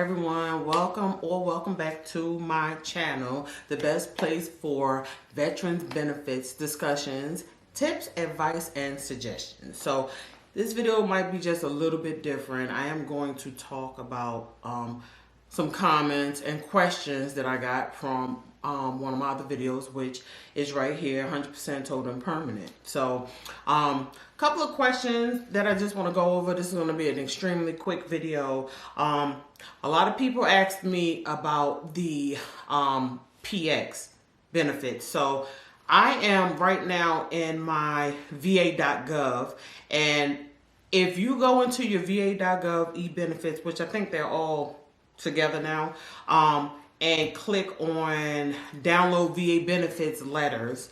everyone, welcome back to my channel, the best place for veterans benefits discussions, tips, advice, and suggestions. So this video might be just a little bit different. I am going to talk about some comments and questions that I got from one of my other videos, which is right here, 100% total and permanent. So a couple of questions that I just want to go over. This is going to be an extremely quick video. A lot of people asked me about the PX benefits. So I am right now in my VA.gov, and if you go into your VA.gov e-benefits, which I think they're all together now, and click on download VA benefits letters,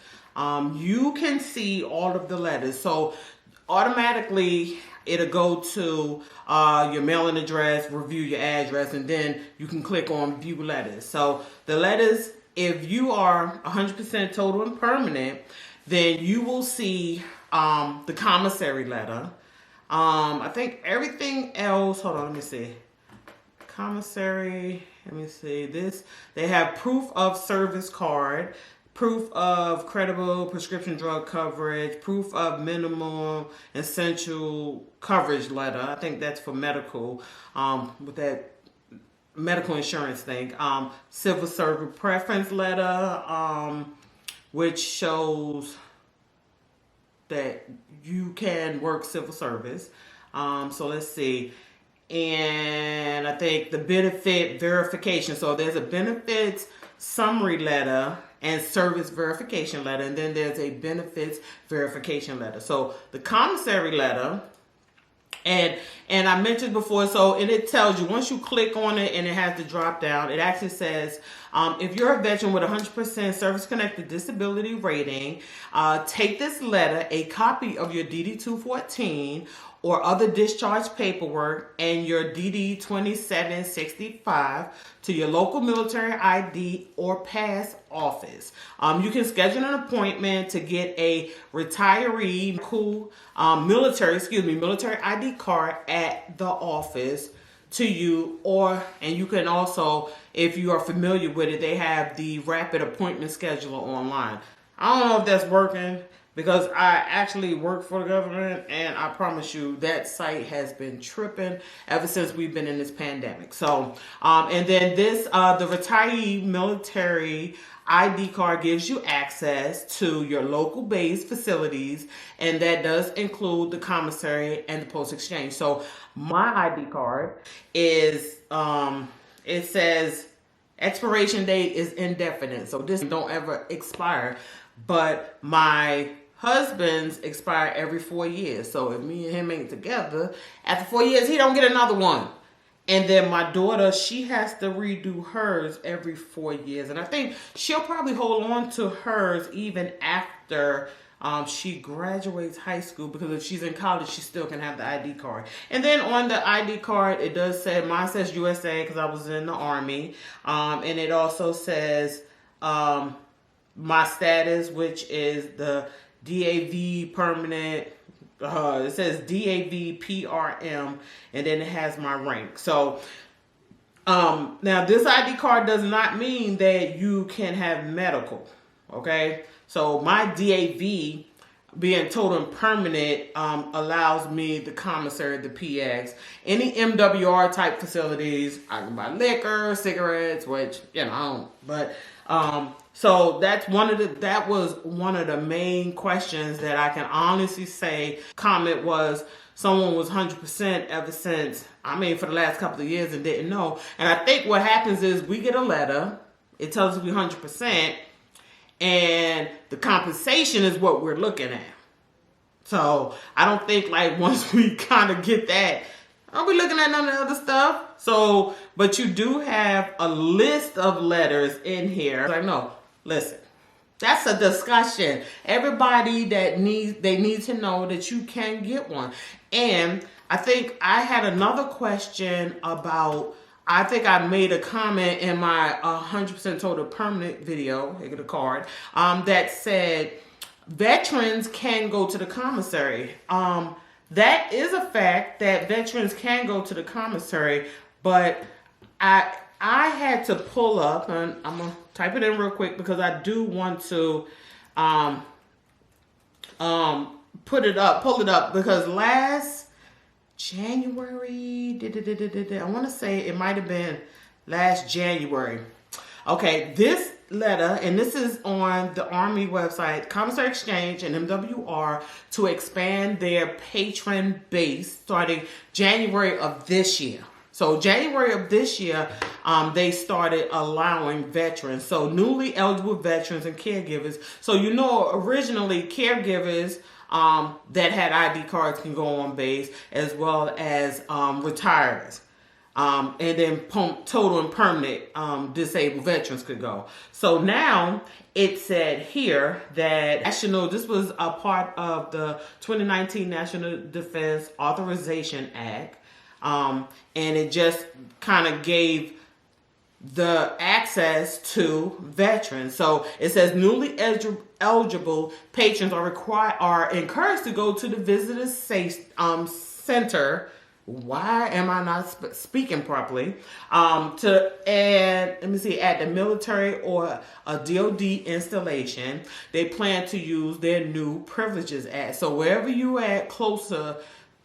you can see all of the letters. So automatically it'll go to your mailing address, review your address, and then you can click on view letters. So the letters, if you are 100% total and permanent, then you will see the commissary letter. I think everything else, hold on, let me see. Commissary, let me see this. They have proof of service card, proof of credible prescription drug coverage, proof of minimum essential coverage letter. I think that's for medical, with that medical insurance thing. Civil service preference letter, which shows that you can work civil service. So let's see. And I think the benefit verification. So there's a benefits summary letter and service verification letter, and then there's a benefits verification letter. So the commissary letter, and I mentioned before, so and it tells you once you click on it and it has the drop down, it actually says if you're a veteran with 100% service connected disability rating, take this letter, a copy of your DD-214 or other discharge paperwork, and your DD-2765 to your local military ID or pass office. You can schedule an appointment to get a retiree military ID card at the office to you, and you can also, if you are familiar with it, they have the rapid appointment scheduler online. I don't know if that's working, because I actually work for the government, and I promise you that site has been tripping ever since we've been in this pandemic. So, and then this, the retiree military ID card gives you access to your local base facilities, and that does include the commissary and the post exchange. So my ID card is, it says expiration date is indefinite. So this don't ever expire, but my husband's expire every 4 years. So if me and him ain't together, after 4 years, he don't get another one. And then my daughter, she has to redo hers every 4 years. And I think she'll probably hold on to hers even after she graduates high school, because if she's in college, she still can have the ID card. And then on the ID card, it does say, mine says USA because I was in the Army. And it also says my status, which is the DAV permanent. It says DAV PRM, and then it has my rank. So now this ID card does not mean that you can have medical. Okay, so my DAV being total and permanent allows me the commissary, the PX, any MWR type facilities. I can buy liquor, cigarettes, which I don't. But so that was one of the main questions that I can honestly say comment was someone was 100% ever since, for the last couple of years and didn't know. And I think what happens is we get a letter, it tells us we're 100%, and the compensation is what we're looking at. So I don't think like once we kind of get that, are we looking at none of the other stuff? So, but you do have a list of letters in here. Like, no, listen, that's a discussion. Everybody they need to know that you can get one. And I think I had another question about, I think I made a comment in my 100% total permanent video, I get a card, that said veterans can go to the commissary. That is a fact that veterans can go to the commissary, but I had to pull up, and I'm gonna type it in real quick because I do want to pull it up because last January, I want to say it might have been last January. Okay, this letter, and this is on the Army website, Commissary Exchange and MWR, to expand their patron base starting January of this year. So January of this year, they started allowing veterans, so newly eligible veterans and caregivers. So originally caregivers that had ID cards can go on base, as well as retirees. And then total and permanent disabled veterans could go. So now it said here that this was a part of the 2019 National Defense Authorization Act. And it just kind of gave the access to veterans. So it says newly eligible patrons are encouraged to go to the visitor center. Why am I not speaking properly? At the military or a DOD installation, they plan to use their new privileges at. So wherever you at closer,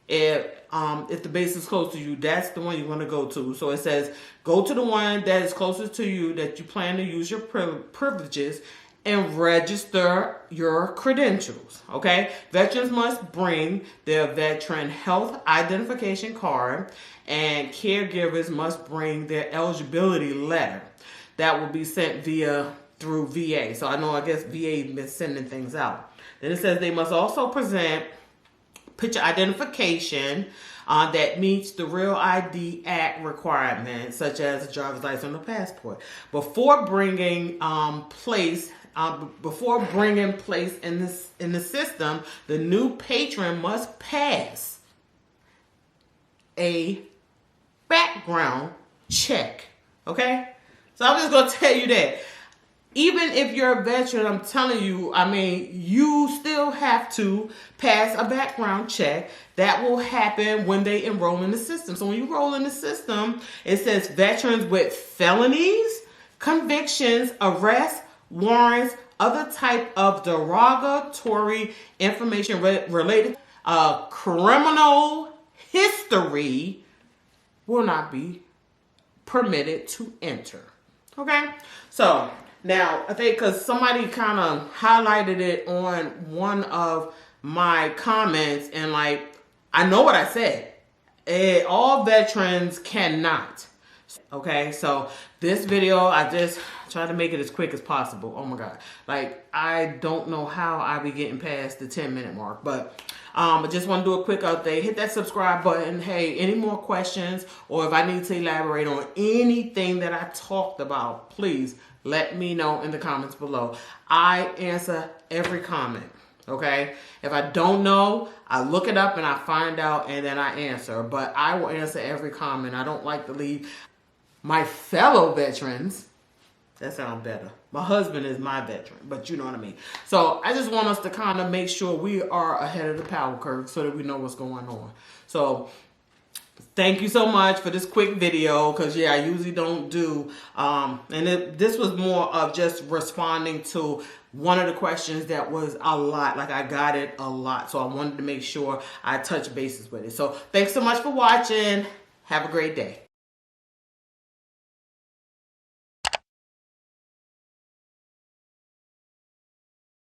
if the base is close to you, that's the one you want to go to. So it says go to the one that is closest to you that you plan to use your privileges and register your credentials. Okay, veterans must bring their veteran health identification card, and caregivers must bring their eligibility letter that will be sent through VA. So I guess VA has been sending things out. Then it says they must also present picture identification that meets the Real ID Act requirements, such as a driver's license or passport, before bringing place in the system. The new patron must pass a background check. Okay, so I'm just gonna tell you that. Even if you're a veteran, I'm telling you, you still have to pass a background check. That will happen when they enroll in the system. So when you enroll in the system, it says veterans with felonies, convictions, arrests, warrants, other type of derogatory information related criminal history will not be permitted to enter. Okay? So now, I think because somebody kind of highlighted it on one of my comments, and I know what I said. All veterans cannot. Okay, so this video, I just try to make it as quick as possible. Oh my God. I don't know how I be getting past the 10-minute mark, but I just want to do a quick update. Hit that subscribe button. Hey, any more questions, or if I need to elaborate on anything that I talked about, please let me know in the comments below. I answer every comment, okay? If I don't know, I look it up and I find out and then I answer. But I will answer every comment. I don't like to leave my fellow veterans. That sounds better. My husband is my veteran, but you know what I mean. So I just want us to kind of make sure we are ahead of the power curve so that we know what's going on. So thank you so much for this quick video, because I usually don't do, this was more of just responding to one of the questions that was a lot, I got it a lot. So I wanted to make sure I touch bases with it. So thanks so much for watching. Have a great day.